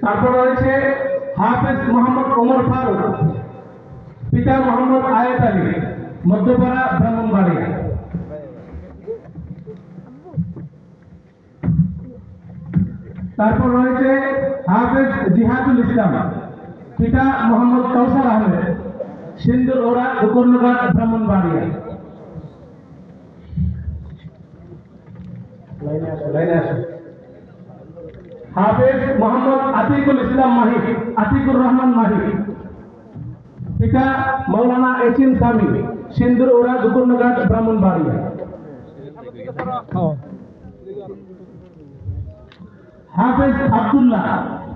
তারপর রয়েছে হাফেজ মোহাম্মদ ওমর ফারুক, পিতা মোহাম্মদ আয়েত আলী, মধ্যপাড়া, ব্রাহ্মণবাড়িয়া। তারপর রয়েছে হাফেজ জিহাদুল ইসলাম, পিতা মোহাম্মদ কাউসার আহমেদ, সিন্দুর ওরা, গোকর্ণঘাট, ব্রাহ্মণবাড়িয়া। হাফেজ মোহাম্মদ আতিকুল ইসলাম মাহি, আতিকুর রহমান মাহি, পিতা মৌলানা এচিম সামি, সিন্দুর ওরা, গোকর্ণঘাট, ব্রাহ্মণবাড়িয়া। হাফেজ আব্দুল্লাহ,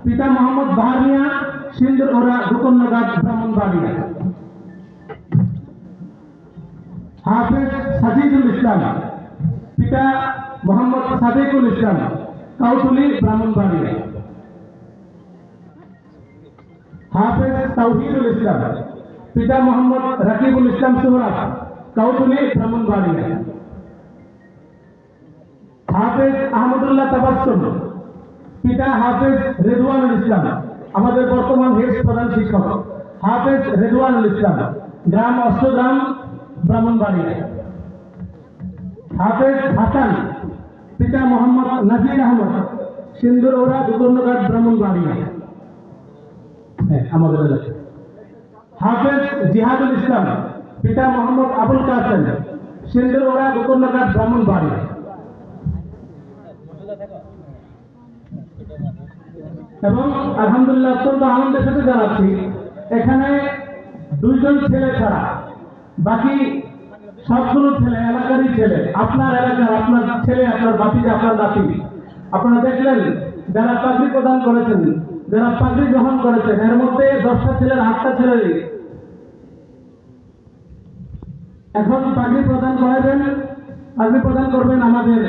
পিতা মোহাম্মদ বাহার মিয়া, সিন্দুর ওরা, গোকর্ণঘাট, ব্রাহ্মণবাড়িয়া। হাফেজ সাজিদুল ইসলাম, পিতা মোহাম্মদ সাদেকুল ইসলাম, কাউতুলি, ব্রাহ্মণবাড়িয়া। হাফেজ তাওহিদুল ইসলাম, পিতা মোহাম্মদ রাকিবুল ইসলাম সোহরাব, কাউতুলি, ব্রাহ্মণবাড়িয়া। হাফেজ আহমদুল্লাহ তাবাসসুম, পিতা হাফেজ রেদওয়ানুল ইসলাম, আমাদের বর্তমান হেড প্রধান শিক্ষক হাফেজ রেদওয়ানুল ইসলাম, গ্রাম অষ্টগ্রাম, ব্রাহ্মণবাড়িয়া। হাফেজ হাসান, পিতা মোহাম্মদ নাজির আহমদ, সিন্দুর ওরা, গোকর্ণঘাট, ব্রাহ্মণবাড়িয়া। আমাদের এলাকায় হাফেজ জিহাদুল ইসলাম, পিতা মোহাম্মদ আবুল কাসেম, সিন্দুর ওরা, গোকর্ণঘাট, ব্রাহ্মণবাড়িয়া। এবং আলহামদুলিল্লাহ অত্যন্ত আনন্দের সাথে জানাচ্ছি এখানে দুইজন ছেলে ছাড়া বাকি সবগুলো ছেলে এলাকারই ছেলে, আপনার এলাকার, আপনার ছেলে, আপনার বাতিজা, আপনার নাতি। আপনারা দেখলেন যারা পাগড়ি প্রদান করেছেন, যারা পাগড়ি গ্রহণ করেছেন, এর মধ্যে 10টা ছেলের 8টা ছেলেরই এখন পাগড়ি প্রদান করাবেন। পাগড়ি প্রদান করবেন আমাদের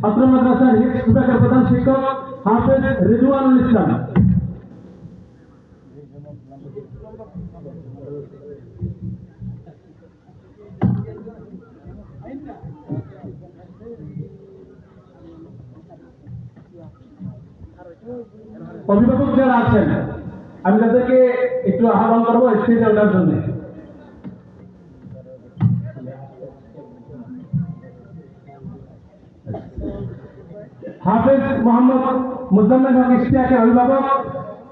অত্র মাদ্রাসার হিফজ বিভাগের প্রধান শিক্ষক হাফেজ রিজওয়ানুল ইসলাম। অভিভাবক যারা আছেন আমি তাদেরকে একটু আহ্বান করবো স্টেজে ওঠার জন্য। হাফেজ মোহাম্মদ মুজাম্মেল হক ইশতিয়াকের অভিভাবক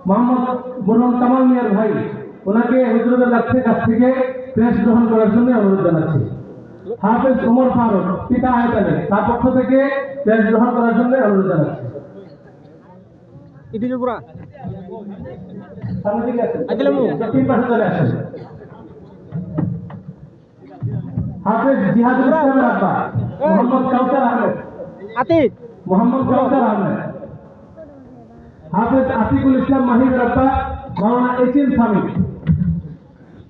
মোহাম্মদ মরহুম কামাল মিয়ার ভাই, ওনাকে হুজুরদের কাছ থেকে ক্রেশ গ্রহণ করার জন্য অনুরোধ জানাচ্ছি। হাফেজ ওমর ফারুক, পিতা আয়েত আলী, তার পক্ষ থেকে ক্রেশ গ্রহণ করার জন্য অনুরোধ জানাচ্ছি। হাফেজ জিহাদুল ইসলামের আব্বা মোহাম্মদ কাউসার আহমেদ, মোহাম্মদ কাউসার আহমেদ। হাফেজ আতিকুল ইসলাম মাহির আব্বা মৌলানা এচিম সামি,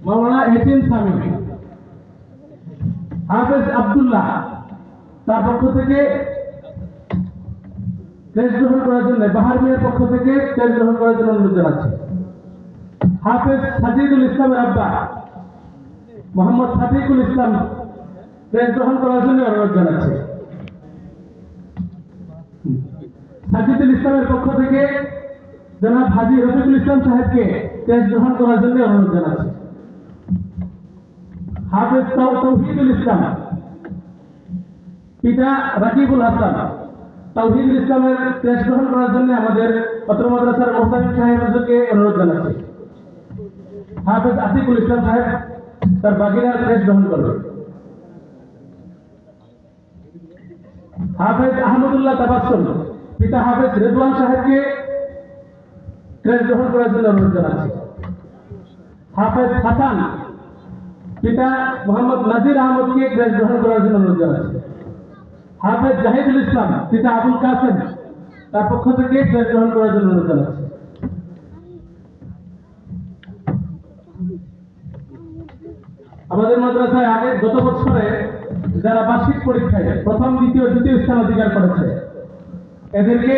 মৌলানা এচিম সামি। হাফেজ আব্দুল্লাহ, তার পক্ষ থেকে ক্রেশ গ্রহণ করার জন্য, বাহার মিয়ার পক্ষ থেকে ক্রেশ গ্রহণ করার জন্য অনুরোধ জানাচ্ছি। হাফেজ সাজিদুল ইসলামের আব্বা মোহাম্মদ সাদিকুল ইসলাম, ক্রেশ গ্রহণ করার জন্য অনুরোধ জানাচ্ছি। সাজিদুল ইসলামের পক্ষ থেকে জনাব হাজী রফিকুল ইসলাম সাহেবকে ক্রেশ গ্রহণ করার জন্য অনুরোধ জানাচ্ছি। হাফেজ তাওহিদুল ইসলাম, পিতা রাকিবুল হাসান, তাওহিদুল ইসলামের ক্রেশ গ্রহণ করার জন্য আমাদের অত্র মাদ্রাসার মোহতামিম সাহেব হুজুরকে অনুরোধ জানাচ্ছি। হাফেজ আতিকুল ইসলাম সাহেব তার বাগিনার ক্রেশ গ্রহণ করবে। হাফেজ আহমদুল্লাহ তাবাসসুম, পিতা হাফেজ রেদওয়ান সাহেবকে ক্রেশ গ্রহণ করার জন্য অনুরোধ জানাচ্ছি। হাফেজ হাসান, পিতা মোহাম্মদ নাজির আহমদকে ক্রেশ গ্রহণ করার জন্য অনুরোধ জানাচ্ছি। হাফেজ জাহিদুল ইসলাম, পিতা আবুল কাসেম, তার পক্ষ থেকে ক্রেশ গ্রহণ করার জন্য অনুরোধ জানাচ্ছি। আমাদের মাদ্রাসায় আগে গত বছরে যারা বার্ষিক পরীক্ষায় প্রথম, দ্বিতীয়, তৃতীয় স্থান অধিকার করেছে এদেরকে